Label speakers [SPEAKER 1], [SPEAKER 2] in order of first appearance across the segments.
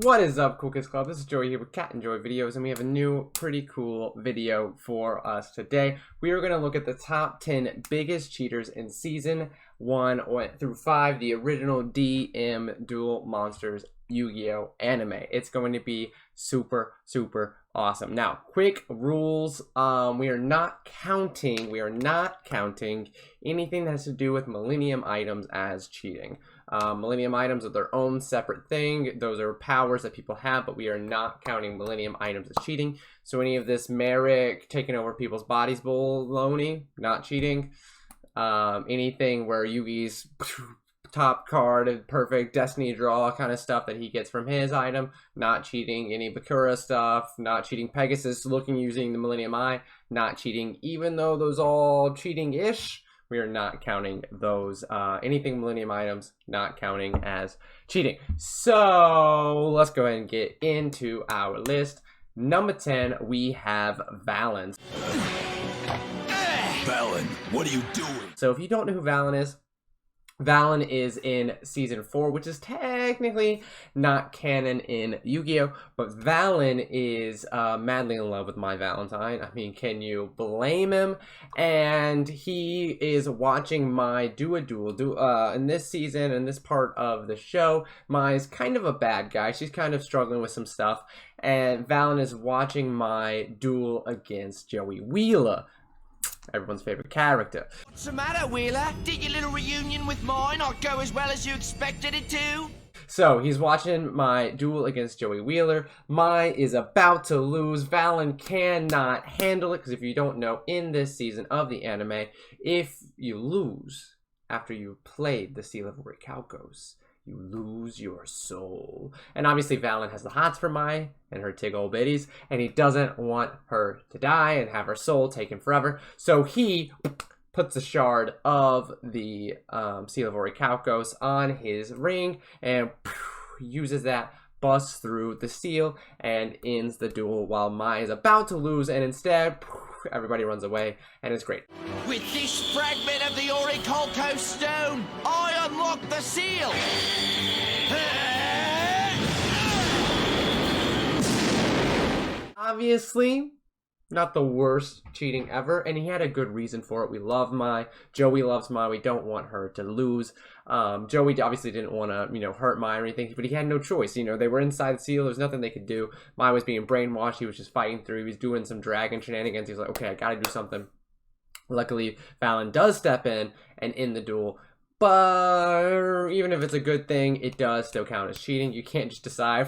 [SPEAKER 1] What is up, Cool Kids Club? This is Joey here with CatXx videos, and we have a new pretty cool video for us today. We are going to look at the top 10 biggest cheaters in season 1 through 5, the original DM Duel Monsters Yu-Gi-Oh anime. It's going to be super awesome. Now, quick rules. We are not counting anything that has to do with Millennium items as cheating. Millennium items are their own separate thing. Those are powers that people have, but we are not counting Millennium items as cheating. So any of this Merrick taking over people's bodies baloney, not cheating. Anything where Yugi's top card, perfect destiny draw kind of stuff that he gets from his item, not cheating. Any Bakura stuff, not cheating. Pegasus looking using the Millennium Eye, not cheating. Even though those all cheating-ish, we are not counting those. Anything Millennium items, not counting as cheating. So let's go ahead and get into our list. Number 10, we have Valen.
[SPEAKER 2] Valen, what are you doing?
[SPEAKER 1] So if you don't know who Valen is in season 4, which is technically not canon in Yu-Gi-Oh, but Valen is madly in love with My Valentine. I mean, can you blame him? And he is watching Mai do a duel. In this season, in this part of the show, Mai's kind of a bad guy. She's kind of struggling with some stuff, and Valen is watching Mai duel against Joey Wheeler, everyone's favorite character.
[SPEAKER 3] What's the matter, Wheeler? Did your little reunion with mine not go as well as you expected it to?
[SPEAKER 1] So he's watching Mai duel against Joey Wheeler. Mai is about to lose. Valen cannot handle it, because if you don't know, in this season of the anime, if you lose after you've played the Seal of Orichalcos, you lose your soul. And obviously Valen has the hots for Mai and her tig old biddies, and he doesn't want her to die and have her soul taken forever. So he puts a shard of the Seal of Orichalcos on his ring and uses that, busts through the seal, and ends the duel while Mai is about to lose, and instead everybody runs away, and it's great.
[SPEAKER 3] With this fragment of the Orichalcos stone, I unlock the seal!
[SPEAKER 1] Obviously, not the worst cheating ever, and he had a good reason for it. We love Mai. Joey loves Mai. We don't want her to lose. Joey obviously didn't want to, hurt Mai or anything, but he had no choice. They were inside the seal. There's nothing they could do. Mai was being brainwashed. He was just fighting through. He was doing some dragon shenanigans. He was like, okay, I got to do something. Luckily, Valen does step in and end the duel. But even if it's a good thing, it does still count as cheating. You can't just decide,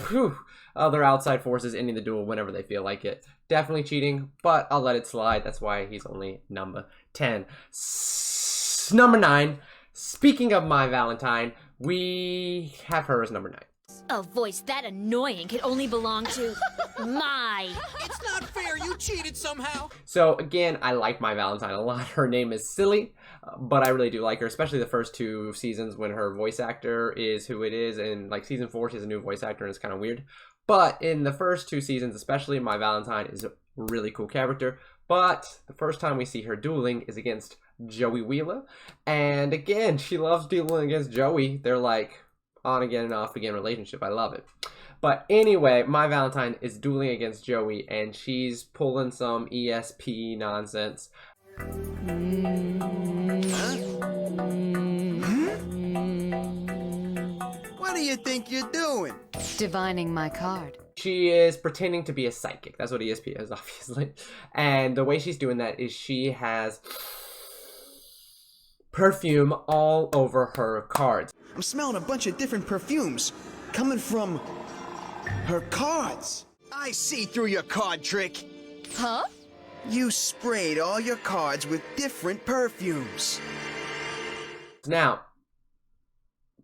[SPEAKER 1] other outside forces ending the duel whenever they feel like it. Definitely cheating, but I'll let it slide. That's why he's only number 10. Number 9, speaking of My Valentine, we have her as number 9.
[SPEAKER 4] A voice that annoying could only belong to Mai.
[SPEAKER 2] It's not fair, you cheated somehow.
[SPEAKER 1] So again, I like My Valentine a lot. Her name is silly, but I really do like her, especially the first 2 seasons when her voice actor is who it is, and like season 4 she has a new voice actor and it's kind of weird. But in the first 2 seasons especially, My Valentine is a really cool character. But the first time we see her dueling is against Joey Wheeler, and again, she loves dueling against Joey. They're like on again and off again relationship. I love it. But anyway, My Valentine is dueling against Joey, and she's pulling some ESP nonsense.
[SPEAKER 2] What do you think you're doing?
[SPEAKER 5] Divining my card.
[SPEAKER 1] She is pretending to be a psychic. That's what ESP is, obviously. And the way she's doing that is she has perfume all over her cards.
[SPEAKER 2] I'm smelling a bunch of different perfumes coming from her cards. I see through your card trick.
[SPEAKER 5] Huh?
[SPEAKER 2] You sprayed all your cards with different perfumes.
[SPEAKER 1] Now,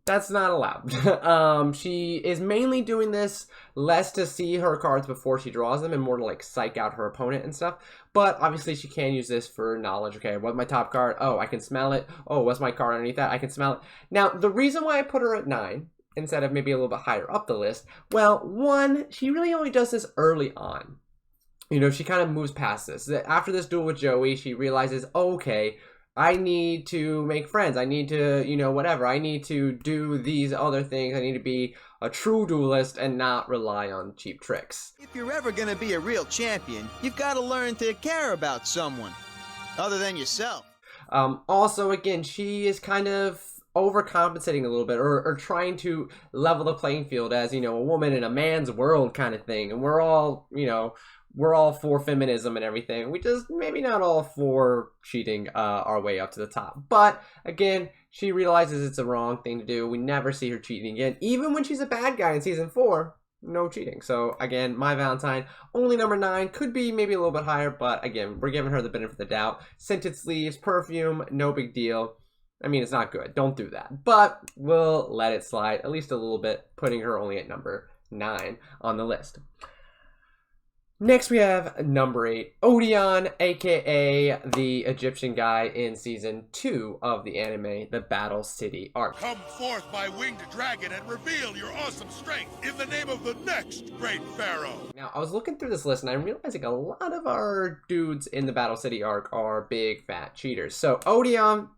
[SPEAKER 1] that's not allowed. She is mainly doing this less to see her cards before she draws them and more to like psych out her opponent and stuff. But obviously she can use this for knowledge. Okay, what's my top card? Oh, I can smell it. Oh, what's my card underneath that? I can smell it. Now, the reason why I put her at 9 instead of maybe a little bit higher up the list, well, 1, she really only does this early on. She kind of moves past this. After this duel with Joey, she realizes, okay, I need to make friends. I need to, whatever. I need to do these other things. I need to be a true duelist and not rely on cheap tricks.
[SPEAKER 2] If you're ever gonna be a real champion, you've got to learn to care about someone other than yourself.
[SPEAKER 1] Also, again, she is kind of overcompensating a little bit, or trying to level the playing field as, you know, a woman in a man's world kind of thing. And we're all, you know, we're all for feminism and everything. We just maybe not all for cheating our way up to the top. But again, she realizes it's a wrong thing to do. We never see her cheating again. Even when she's a bad guy in season 4, no cheating. So again, my Valentine, only number 9. Could be maybe a little bit higher, but again, we're giving her the benefit of the doubt. Scented sleeves, perfume, no big deal. I mean, it's not good. Don't do that. But we'll let it slide at least a little bit, putting her only at number 9 on the list. Next, we have number 8, Odeon, aka the Egyptian guy in season 2 of the anime, the Battle City arc.
[SPEAKER 6] Come forth, my winged dragon, and reveal your awesome strength in the name of the next great pharaoh.
[SPEAKER 1] Now, I was looking through this list and I'm realizing a lot of our dudes in the Battle City arc are big fat cheaters. So Odeon,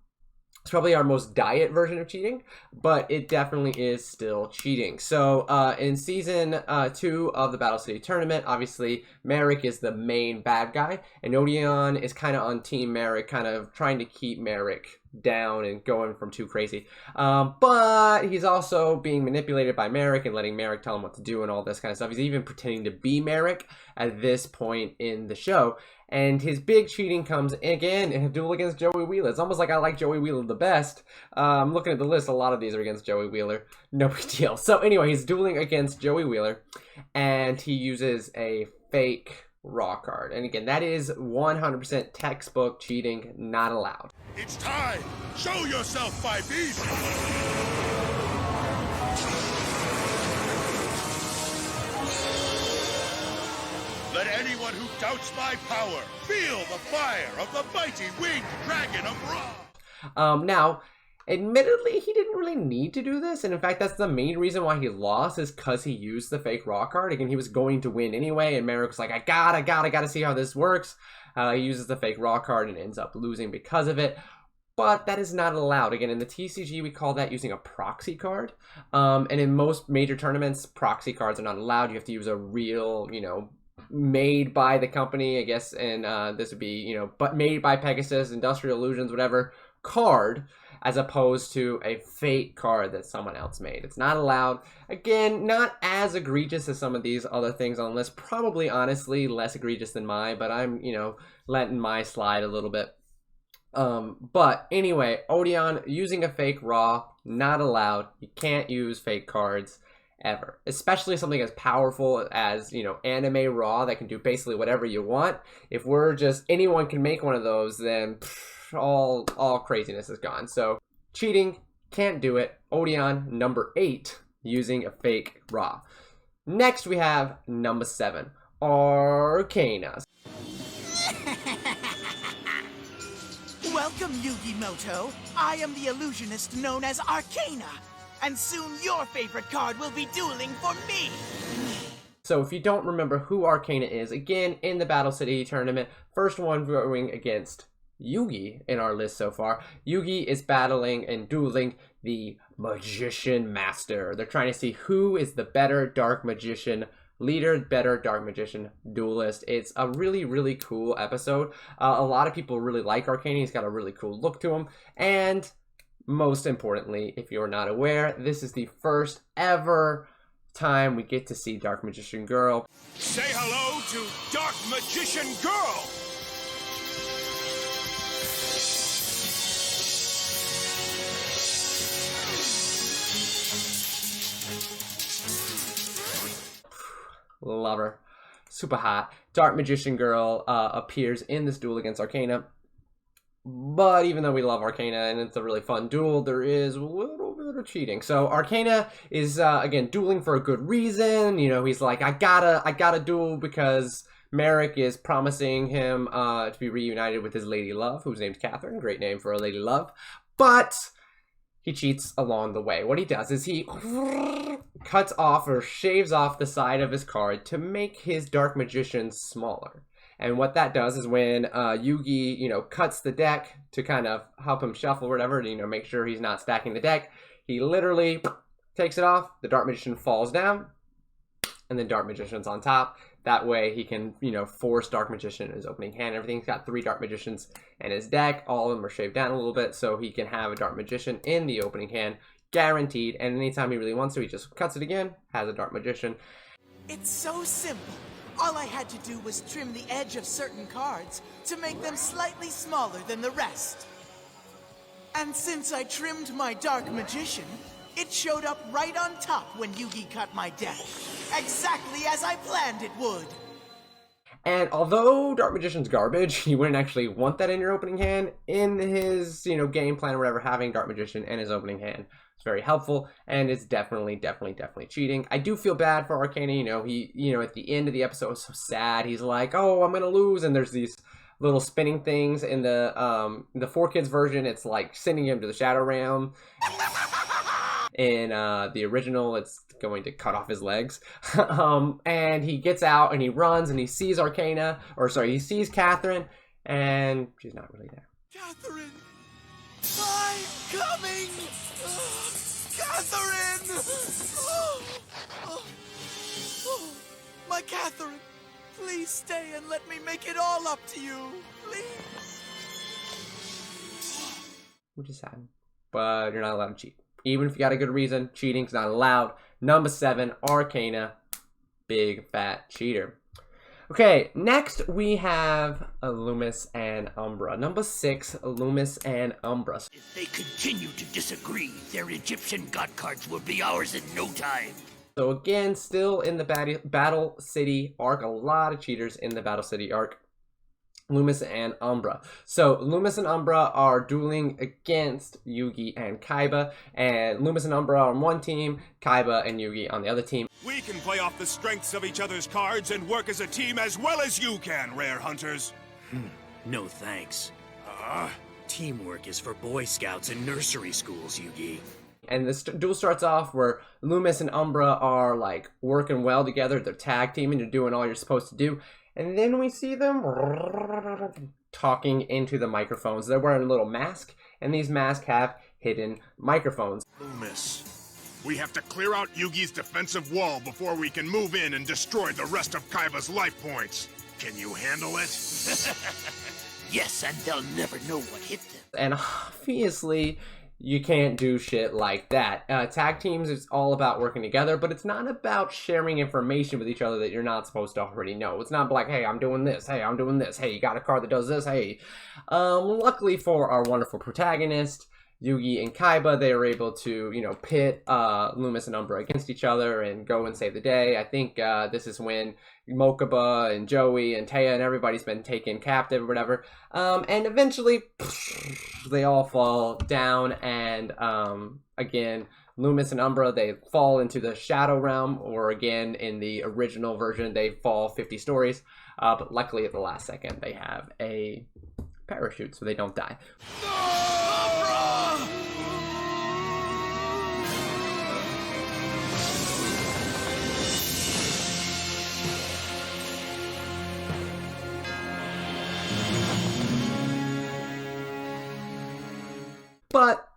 [SPEAKER 1] it's probably our most diet version of cheating, but it definitely is still cheating. So in season 2 of the Battle City tournament, obviously Merrick is the main bad guy, and Odeon is kind of on Team Merrick, kind of trying to keep Merrick down and going from too crazy. But he's also being manipulated by Merrick and letting Merrick tell him what to do and all this kind of stuff. He's even pretending to be Merrick at this point in the show. And his big cheating comes again in a duel against Joey Wheeler. It's almost like I like Joey Wheeler the best. I'm looking at the list, a lot of these are against Joey Wheeler. No big deal. So anyway, he's dueling against Joey Wheeler, and he uses a fake raw card. And again, that is 100% textbook cheating, not allowed.
[SPEAKER 6] It's time! Show yourself, my beast! Let anyone who doubts my power feel the fire of the mighty winged dragon of Ra!
[SPEAKER 1] Now, admittedly, he didn't really need to do this, and in fact, that's the main reason why he lost, is because he used the fake raw card. Again, he was going to win anyway, and Merrick's like, I gotta see how this works. He uses the fake raw card and ends up losing because of it. But that is not allowed. Again, in the TCG, we call that using a proxy card. And in most major tournaments, proxy cards are not allowed. You have to use a real, you know, made by the company, I guess, and this would be, you know, but made by Pegasus, Industrial Illusions, whatever, card, as opposed to a fake card that someone else made. It's not allowed. Again, not as egregious as some of these other things on the list. Probably, honestly, less egregious than mine, but I'm, you know, letting my slide a little bit. But anyway, Odeon using a fake raw, not allowed. You can't use fake cards ever, especially something as powerful as, you know, anime raw that can do basically whatever you want. If we're just, anyone can make one of those, then all craziness is gone. So cheating, can't do it. Odeon, number 8, using a fake raw. Next we have number 7, Arcana.
[SPEAKER 7] Welcome, Yugimoto. I am the illusionist known as Arcana, and soon your favorite card will be dueling for me.
[SPEAKER 1] So if you don't remember who Arcana is, again, in the Battle City tournament, first one going against Yugi in our list so far. Yugi is battling and dueling the Magician Master. They're trying to see who is the better Dark Magician leader, better Dark Magician duelist. It's a really, really cool episode. A lot of people really like Arcana. He's got a really cool look to him. And most importantly, if you're not aware, this is the first ever time we get to see Dark Magician Girl.
[SPEAKER 6] Say hello to Dark Magician Girl!
[SPEAKER 1] Love her. Super hot. Dark Magician Girl appears in this duel against Arcana. But even though we love Arcana and it's a really fun duel, there is a little bit of cheating. So Arcana is, again, dueling for a good reason. You know, he's like, I gotta duel because Merrick is promising him to be reunited with his lady love, whose name's Catherine. Great name for a lady love. But he cheats along the way. What he does is he cuts off or shaves off the side of his card to make his Dark Magician smaller. And what that does is when Yugi, you know, cuts the deck to kind of help him shuffle or whatever, to, you know, make sure he's not stacking the deck, he literally takes it off, the Dark Magician falls down, and then Dark Magician's on top. That way he can, you know, force Dark Magician in his opening hand. Everything's got 3 Dark Magicians in his deck. All of them are shaved down a little bit, so he can have a Dark Magician in the opening hand, guaranteed. And anytime he really wants to, he just cuts it again, has a Dark Magician.
[SPEAKER 7] It's so simple. All I had to do was trim the edge of certain cards to make them slightly smaller than the rest. And since I trimmed my Dark Magician, it showed up right on top when Yugi cut my deck. Exactly as I planned it would.
[SPEAKER 1] And although Dark Magician's garbage, you wouldn't actually want that in your opening hand. In his, you know, game plan or whatever, having Dark Magician in his opening hand is very helpful, and it's definitely cheating. I do feel bad for Arcana. You know, he, you know, at the end of the episode was so sad. He's like, oh, I'm gonna lose, and there's these little spinning things in the 4Kids version. It's like sending him to the Shadow Realm. In the original, it's going to cut off his legs. And he gets out and he runs and he sees Arcana, or sorry, he sees Catherine, and she's not really there.
[SPEAKER 7] Catherine! I'm coming! Catherine! My Catherine! Please stay and let me make it all up to you! Please!
[SPEAKER 1] Which is sad. But you're not allowed to cheat. Even if you got a good reason, cheating's not allowed. Number 7, Arcana. Big fat cheater. Okay, next we have Loomis and Umbra. Number 6, Loomis and Umbra.
[SPEAKER 8] If they continue to disagree, their Egyptian god cards will be ours in no time.
[SPEAKER 1] So again, still in the Battle City arc. A lot of cheaters in the Battle City arc. Loomis and Umbra. So Loomis and Umbra are dueling against Yugi and Kaiba, and Loomis and Umbra on one team, Kaiba and Yugi on the other team.
[SPEAKER 6] We can play off the strengths of each other's cards and work as a team as well as you can, Rare Hunters.
[SPEAKER 8] No thanks. Teamwork is for Boy Scouts and nursery schools, Yugi.
[SPEAKER 1] And this duel starts off where Loomis and Umbra are like working well together. They're tag teaming, they're doing all you're supposed to do. And then we see them talking into the microphones. They're wearing a little mask, and these masks have hidden microphones.
[SPEAKER 6] Loomis, we have to clear out Yugi's defensive wall before we can move in and destroy the rest of Kaiba's life points. Can you handle it?
[SPEAKER 8] Yes, and they'll never know what hit them.
[SPEAKER 1] And obviously, you can't do shit like that. Tag teams is all about working together, but it's not about sharing information with each other that you're not supposed to already know. It's not like, hey, I'm doing this. Hey, I'm doing this. Hey, you got a card that does this. Hey. Luckily for our wonderful protagonist, Yugi and Kaiba, they were able to, you know, pit Loomis and Umbra against each other and go and save the day. I think this is when Mokuba and Joey and Taya and everybody's been taken captive or whatever. And eventually, they all fall down, and again, Loomis and Umbra, they fall into the Shadow Realm, or again, in the original version, they fall 50 stories. But luckily, at the last second, they have a parachute, so they don't die. But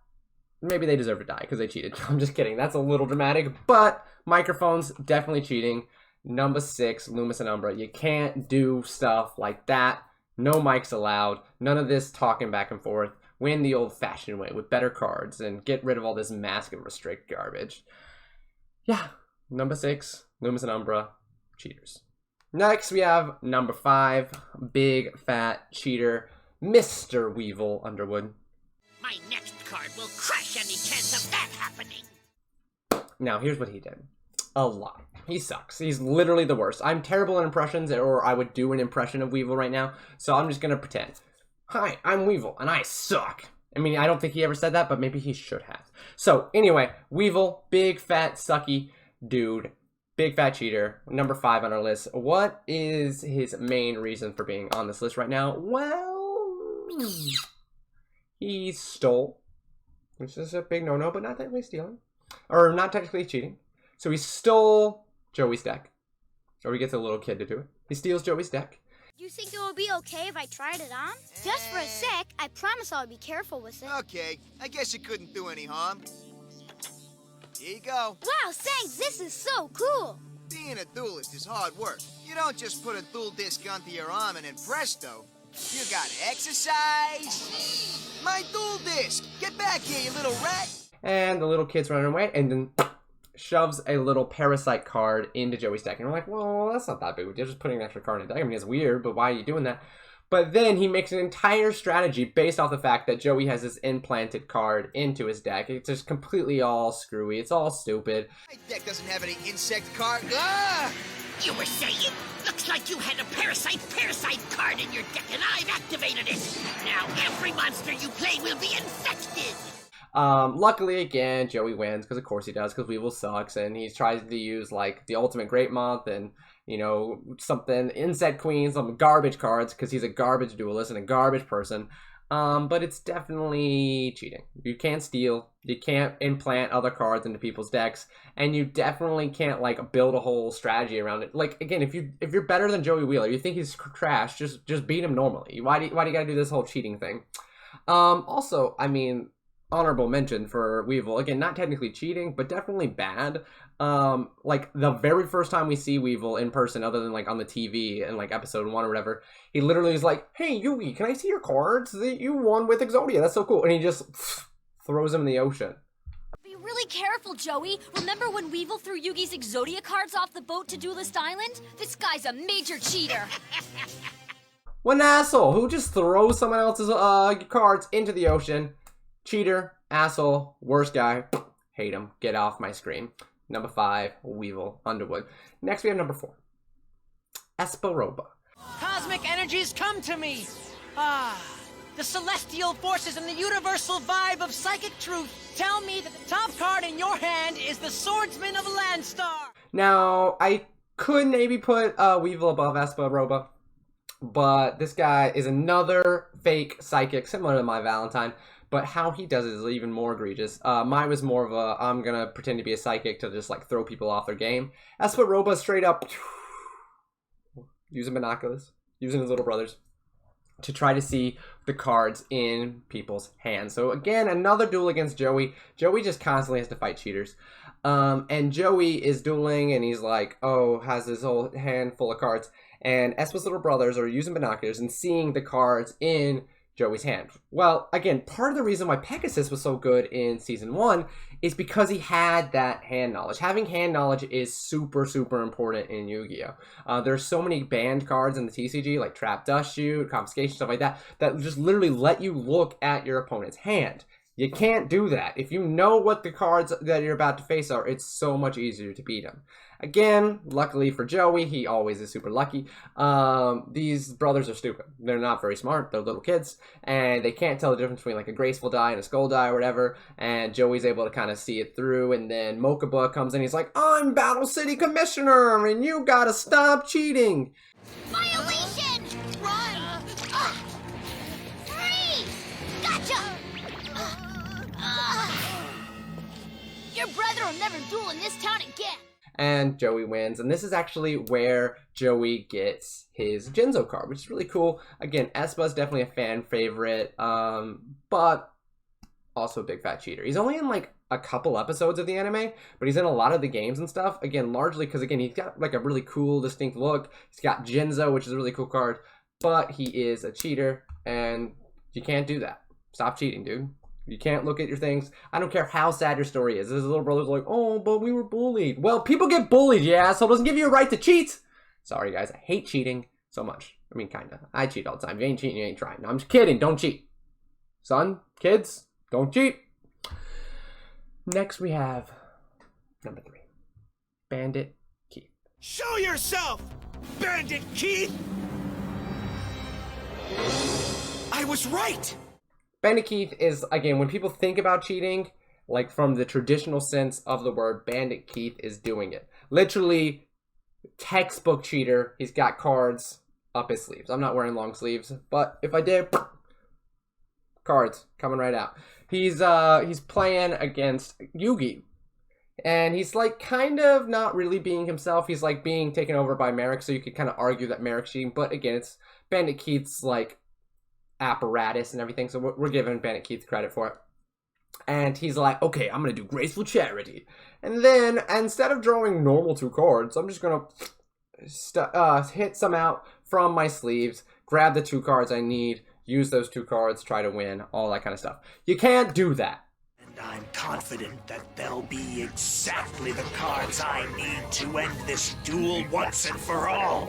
[SPEAKER 1] maybe they deserve to die because they cheated. I'm just kidding. That's a little dramatic. But microphones, definitely cheating. Number 6, Loomis and Umbra. You can't do stuff like that. No mics allowed. None of this talking back and forth. Win the old-fashioned way with better cards and get rid of all this mask and restrict garbage. Yeah. Number 6, Loomis and Umbra. Cheaters. Next, we have number 5, big fat cheater, Mr. Weevil Underwood.
[SPEAKER 8] My next card will crush any chance of that happening.
[SPEAKER 1] Now, here's what he did. A lot. He sucks. He's literally the worst. I'm terrible at impressions, or I would do an impression of Weevil right now, so I'm just gonna pretend. Hi, I'm Weevil, and I suck. I mean, I don't think he ever said that, but maybe he should have. So, anyway, Weevil, big, fat, sucky dude, big, fat cheater, number 5 on our list. What is his main reason for being on this list right now? Well, he stole, which is a big no-no, but not technically stealing, or not technically cheating. So he stole Joey's deck, or he gets a little kid to do it. He steals Joey's deck.
[SPEAKER 9] You think it would be okay if I tried it on? Just for a sec, I promise I'll be careful with it.
[SPEAKER 2] Okay, I guess it couldn't do any harm. Here you go.
[SPEAKER 9] Wow, thanks. This is so cool.
[SPEAKER 2] Being a duelist is hard work. You don't just put a duel disc onto your arm and then presto. You gotta exercise. My duel disc. Get back here, you little rat.
[SPEAKER 1] And the little kid's running away, and then shoves a little parasite card into Joey's deck. And we're like, well, that's not that big. You're just putting an extra card in the deck. I mean, it's weird, but why are you doing that? But then he makes an entire strategy based off the fact that Joey has this implanted card into his deck. It's just completely all screwy. It's all stupid.
[SPEAKER 2] My deck doesn't have any insect card. Ah!
[SPEAKER 3] You were saying? Looks like you had a parasite card in your deck, and I've activated it. Now every monster you play will be infected.
[SPEAKER 1] Luckily, again, Joey wins, because of course he does, because Weevil sucks, and he tries to use, like, the Ultimate Great Month, and, you know, something, Insect Queen, some garbage cards, because he's a garbage duelist and a garbage person, but it's definitely cheating. You can't steal, you can't implant other cards into people's decks, and you definitely can't, like, build a whole strategy around it. Like, again, if you're better than Joey Wheeler, you think he's trash, just beat him normally. Why do you gotta do this whole cheating thing? Also, I mean, honorable mention for Weevil. Again, not technically cheating, but definitely bad. Like, the very first time we see Weevil in person, other than, like, on the TV in, like, episode 1 or whatever, he literally is like, hey, Yugi, can I see your cards that you won with Exodia? That's so cool. And he just throws him in the ocean.
[SPEAKER 4] Be really careful, Joey. Remember when Weevil threw Yugi's Exodia cards off the boat to Duelist Island? This guy's a major cheater.
[SPEAKER 1] What an asshole. Who just throws someone else's cards into the ocean? Cheater, asshole, worst guy. Hate him. Get off my screen. Number 5, Weevil, Underwood. Next we have number 4, Esparoba.
[SPEAKER 10] Cosmic energies come to me. The celestial forces and the universal vibe of psychic truth tell me that the top card in your hand is the Swordsman of Landstar.
[SPEAKER 1] Now, I could maybe put Weevil above Esparoba, but this guy is another fake psychic, similar to my Valentine. But how he does it is even more egregious. Mine was more of a, I'm gonna pretend to be a psychic to just, like, throw people off their game. Esparoba straight up using binoculars, using his little brothers to try to see the cards in people's hands. So again, another duel against Joey. Joey just constantly has to fight cheaters. And Joey is dueling, and he's like, oh, has this whole hand full of cards. And Espa's little brothers are using binoculars and seeing the cards in Joey's hand. Well, again, part of the reason why Pegasus was so good in Season 1 is because he had that hand knowledge. Having hand knowledge is super, super important in Yu-Gi-Oh! There's so many banned cards in the TCG, like Trap Dust Shoot, Confiscation, stuff like that, that just literally let you look at your opponent's hand. You can't do that. If you know what the cards that you're about to face are, it's so much easier to beat them. Again, luckily for Joey, he always is super lucky. These brothers are stupid. They're not very smart. They're little kids, and they can't tell the difference between, like, a graceful die and a skull die or whatever, and Joey's able to kind of see it through, and then Mokuba comes in, he's like, I'm Battle City Commissioner, and you gotta stop cheating!
[SPEAKER 9] Violation! Run! Freeze! Gotcha! Your brother will never duel in this town again.
[SPEAKER 1] And Joey wins, and this is actually where Joey gets his Jinzo card, which is really cool. Again, Espa's definitely a fan favorite, but also a big fat cheater. He's only in, like, a couple episodes of the anime, but he's in a lot of the games and stuff. Again, largely because, again, he's got, like, a really cool, distinct look. He's got Jinzo, which is a really cool card, but he is a cheater, and you can't do that. Stop cheating, dude. You can't look at your things. I don't care how sad your story is. His little brother's like, oh, but we were bullied. Well, people get bullied, you asshole. Doesn't give you a right to cheat. Sorry, guys. I hate cheating so much. I mean, kind of. I cheat all the time. If you ain't cheating, you ain't trying. No, I'm just kidding. Don't cheat. Son, kids, don't cheat. Next, we have number 3. Bandit Keith.
[SPEAKER 6] Show yourself, Bandit Keith! I was right!
[SPEAKER 1] Bandit Keith is, again, when people think about cheating, like, from the traditional sense of the word, Bandit Keith is doing it. Literally, textbook cheater. He's got cards up his sleeves. I'm not wearing long sleeves, but if I did, cards coming right out. He's playing against Yugi, and he's, like, kind of not really being himself. He's, like, being taken over by Merrick, so you could kind of argue that Merrick's cheating, but again, it's Bandit Keith's, like, apparatus and everything, so we're giving Bandit Keith credit for it. And he's like, okay, I'm going to do Graceful Charity. And then, instead of drawing normal 2 cards, I'm just going to hit some out from my sleeves, grab the 2 cards I need, use those 2 cards, try to win, all that kind of stuff. You can't do that.
[SPEAKER 8] And I'm confident that they'll be exactly the cards I need to end this duel once and for all.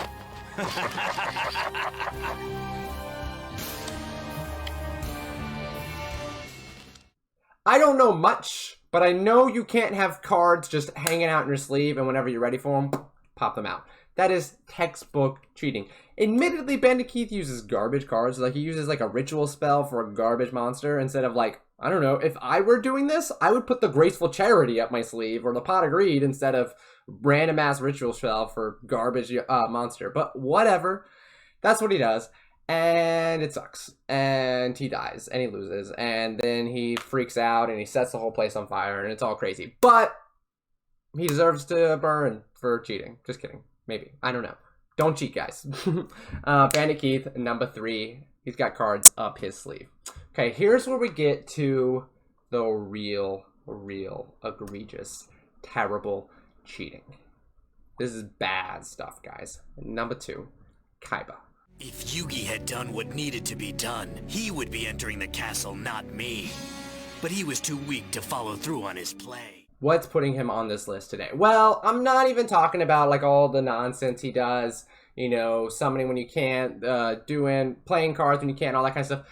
[SPEAKER 1] I don't know much, but I know you can't have cards just hanging out in your sleeve and whenever you're ready for them, pop them out. That is textbook cheating. Admittedly, Bandit Keith uses garbage cards. Like, he uses like a ritual spell for a garbage monster instead of like, I don't know, if I were doing this, I would put the Graceful Charity up my sleeve or the Pot of Greed instead of random ass ritual spell for garbage monster. But whatever, that's what he does. And it sucks, and he dies, and he loses, and then he freaks out, and he sets the whole place on fire, and it's all crazy. But he deserves to burn for cheating. Just kidding. Maybe. I don't know. Don't cheat, guys. Bandit Keith, number 3. He's got cards up his sleeve. Okay, here's where we get to the real egregious, terrible cheating. This is bad stuff, guys. Number 2, Kaiba.
[SPEAKER 8] If Yugi had done what needed to be done, he would be entering the castle, not me. But he was too weak to follow through on his play.
[SPEAKER 1] What's putting him on this list today? Well, I'm not even talking about like all the nonsense he does, you know, summoning when you can't, playing cards when you can't, all that kind of stuff.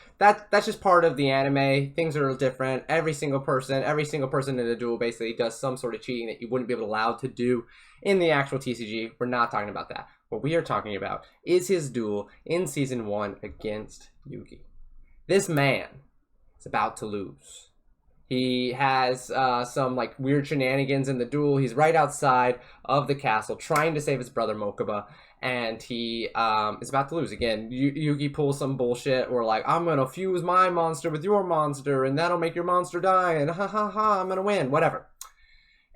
[SPEAKER 1] That's just part of the anime. Things are different. Every single person in a duel basically does some sort of cheating that you wouldn't be allowed to do in the actual TCG. We're not talking about that. What we are talking about is his duel in Season 1 against Yugi. This man is about to lose. He has some like weird shenanigans in the duel. He's right outside of the castle trying to save his brother Mokuba, and he is about to lose. Again, Yugi pulls some bullshit where like, I'm going to fuse my monster with your monster, and that'll make your monster die, and ha ha ha, I'm going to win, whatever.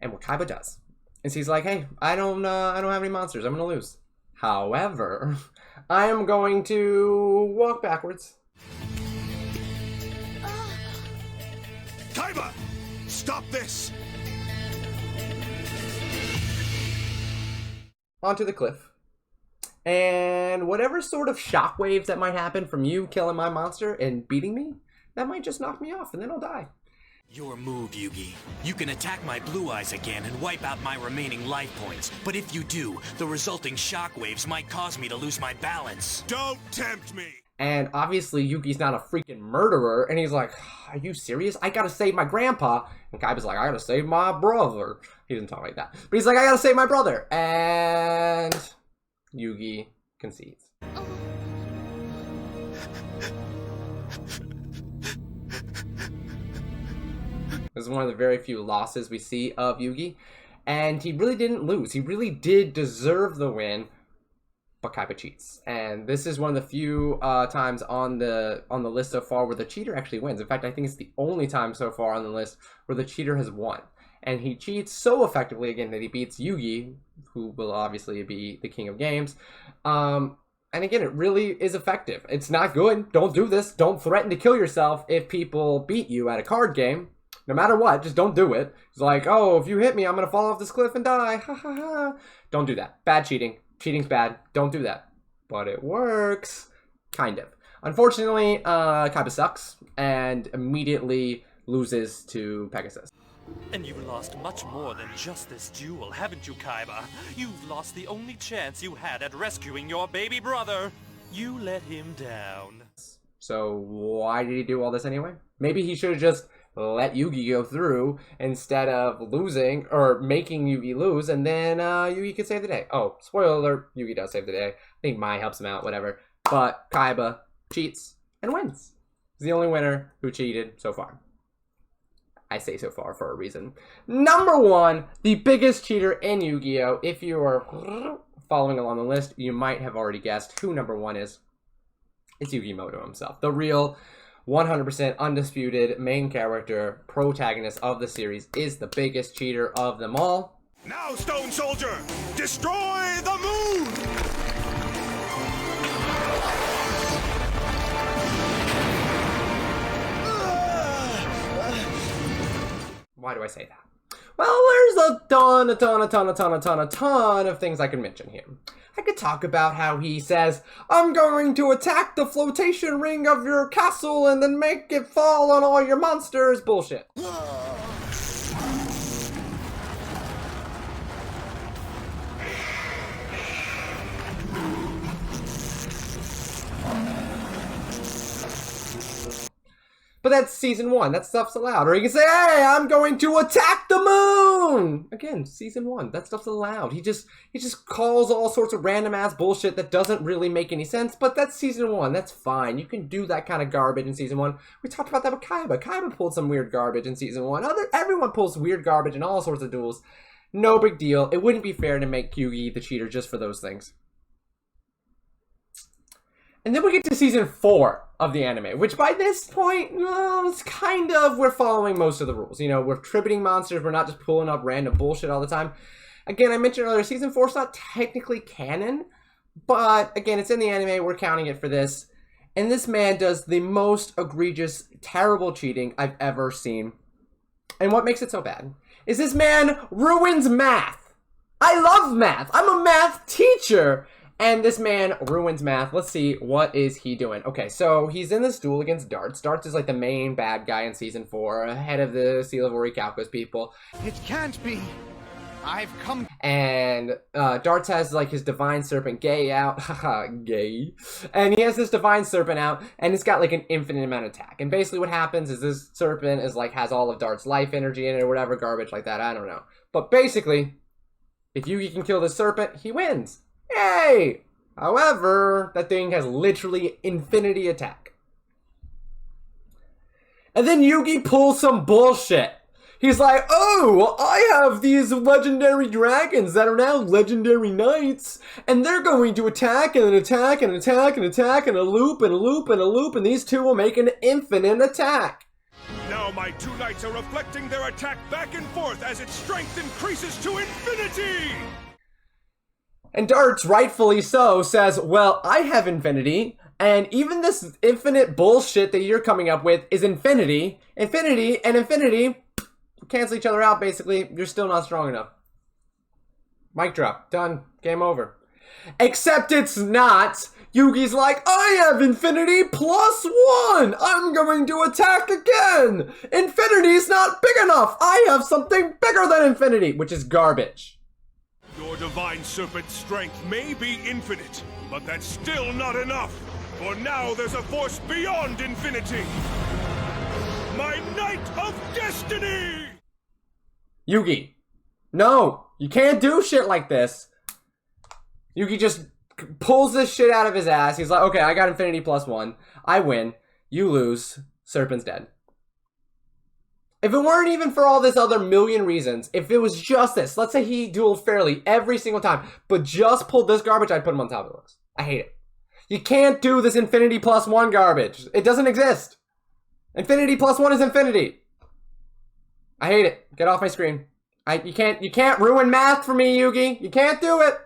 [SPEAKER 1] And what Kaiba does is he's like, hey, I don't have any monsters, I'm going to lose. However, I am going to walk backwards.
[SPEAKER 6] Kaiba! Stop this!
[SPEAKER 1] Onto the cliff. And whatever sort of shockwaves that might happen from you killing my monster and beating me, that might just knock me off and then I'll die.
[SPEAKER 8] Your move, Yugi. You can attack my blue eyes again and wipe out my remaining life points. But if you do, the resulting shockwaves might cause me to lose my balance.
[SPEAKER 6] Don't tempt me!
[SPEAKER 1] And obviously Yugi's not a freaking murderer, and he's like, are you serious? I gotta save my grandpa. And Kaiba's like, I gotta save my brother. He doesn't talk like that. But he's like, I gotta save my brother. And Yugi concedes. This is one of the very few losses we see of Yugi. And he really didn't lose. He really did deserve the win. But Kaiba cheats. And this is one of the few times on the list so far where the cheater actually wins. In fact, I think it's the only time so far on the list where the cheater has won. And he cheats so effectively, again, that he beats Yugi, who will obviously be the king of games. And again, it really is effective. It's not good. Don't do this. Don't threaten to kill yourself if people beat you at a card game. No matter what, just don't do it. It's like, oh, if you hit me, I'm going to fall off this cliff and die. Ha ha ha. Don't do that. Bad cheating. Cheating's bad. Don't do that. But it works. Kind of. Unfortunately, Kaiba sucks and immediately loses to Pegasus.
[SPEAKER 11] And you've lost much more than just this duel, haven't you, Kaiba? You've lost the only chance you had at rescuing your baby brother. You let him down.
[SPEAKER 1] So why did he do all this anyway? Maybe he should have just let Yugi go through instead of losing or making Yugi lose, and then Yugi could save the day. Oh, spoiler alert, Yugi does save the day. I think Mai helps him out, whatever. But Kaiba cheats and wins. He's the only winner who cheated so far. I say so far for a reason. Number 1, the biggest cheater in Yu-Gi-Oh! If you are following along the list, you might have already guessed who number 1 is. It's Yugi Muto himself. The real 100% undisputed main character, protagonist of the series, is the biggest cheater of them all.
[SPEAKER 6] Now, Stone Soldier, destroy the moon!
[SPEAKER 1] Why do I say that? Well, there's a ton of things I can mention here. I could talk about how he says, I'm going to attack the flotation ring of your castle and then make it fall on all your monsters. Bullshit. But that's season 1. That stuff's allowed. Or he can say, hey, I'm going to attack the moon! Again, season 1. That stuff's allowed. He just calls all sorts of random ass bullshit that doesn't really make any sense, but that's season 1. That's fine. You can do that kind of garbage in season 1. We talked about that with Kaiba. Kaiba pulled some weird garbage in season 1. Everyone pulls weird garbage in all sorts of duels. No big deal. It wouldn't be fair to make Yugi the cheater just for those things. And then we get to season 4 of the anime, which by this point, it's kind of, we're following most of the rules. You know, we're tributing monsters, we're not just pulling up random bullshit all the time. Again, I mentioned earlier, season 4 is not technically canon, but again, it's in the anime, we're counting it for this. And this man does the most egregious, terrible cheating I've ever seen. And what makes it so bad is this man ruins math. I love math. I'm a math teacher. And this man ruins math. Let's see, what is he doing? Okay, so he's in this duel against Darts. Darts is like the main bad guy in season 4, head of the Seal of Recalculus people.
[SPEAKER 2] It can't be. I've come.
[SPEAKER 1] And Darts has like his Divine Serpent Gay out. Haha, gay. And he has this Divine Serpent out, and it's got like an infinite amount of attack. And basically what happens is this serpent is like, has all of Darts' life energy in it or whatever garbage like that. I don't know. But basically, if Yugi can kill the serpent, he wins. Yay! However, that thing has literally infinity attack. And then Yugi pulls some bullshit. He's like, oh, I have these legendary dragons that are now legendary knights, and they're going to attack and attack and attack and attack and a loop and a loop and a loop, and these two will make an infinite attack.
[SPEAKER 6] Now my 2 knights are reflecting their attack back and forth as its strength increases to infinity!
[SPEAKER 1] And Darts, rightfully so, says, well, I have infinity, and even this infinite bullshit that you're coming up with is infinity. Infinity and infinity cancel each other out, basically. You're still not strong enough. Mic drop. Done. Game over. Except it's not. Yugi's like, I have infinity plus 1! I'm going to attack again! Infinity's not big enough! I have something bigger than infinity! Which is garbage.
[SPEAKER 6] Your Divine Serpent's strength may be infinite, but that's still not enough. For now there's a force beyond infinity. My Knight of Destiny!
[SPEAKER 1] Yugi. No! You can't do shit like this. Yugi just pulls this shit out of his ass. He's like, okay, I got infinity plus 1. I win. You lose. Serpent's dead. If it weren't even for all this other million reasons, if it was just this, let's say he dueled fairly every single time, but just pulled this garbage, I'd put him on top of the list. I hate it. You can't do this infinity plus 1 garbage. It doesn't exist. Infinity plus 1 is infinity. I hate it. Get off my screen. You can't ruin math for me, Yugi. You can't do it.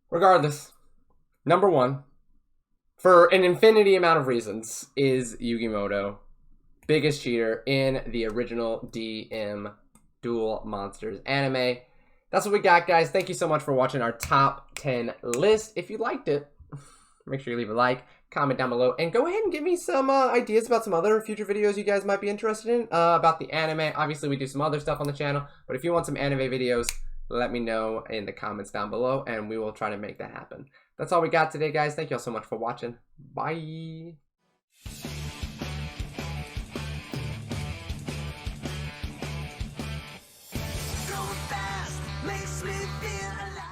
[SPEAKER 1] Regardless, number 1, for an infinity amount of reasons, is Yugimoto. Biggest cheater in the original DM Duel Monsters anime. That's what we got, guys. Thank you so much for watching our top 10 list. If you liked it, make sure you leave a like, comment down below, and go ahead and give me some ideas about some other future videos you guys might be interested in about the anime. Obviously, we do some other stuff on the channel, but if you want some anime videos, let me know in the comments down below, and we will try to make that happen. That's all we got today, guys. Thank you all so much for watching. Bye!
[SPEAKER 3] Makes me feel alive.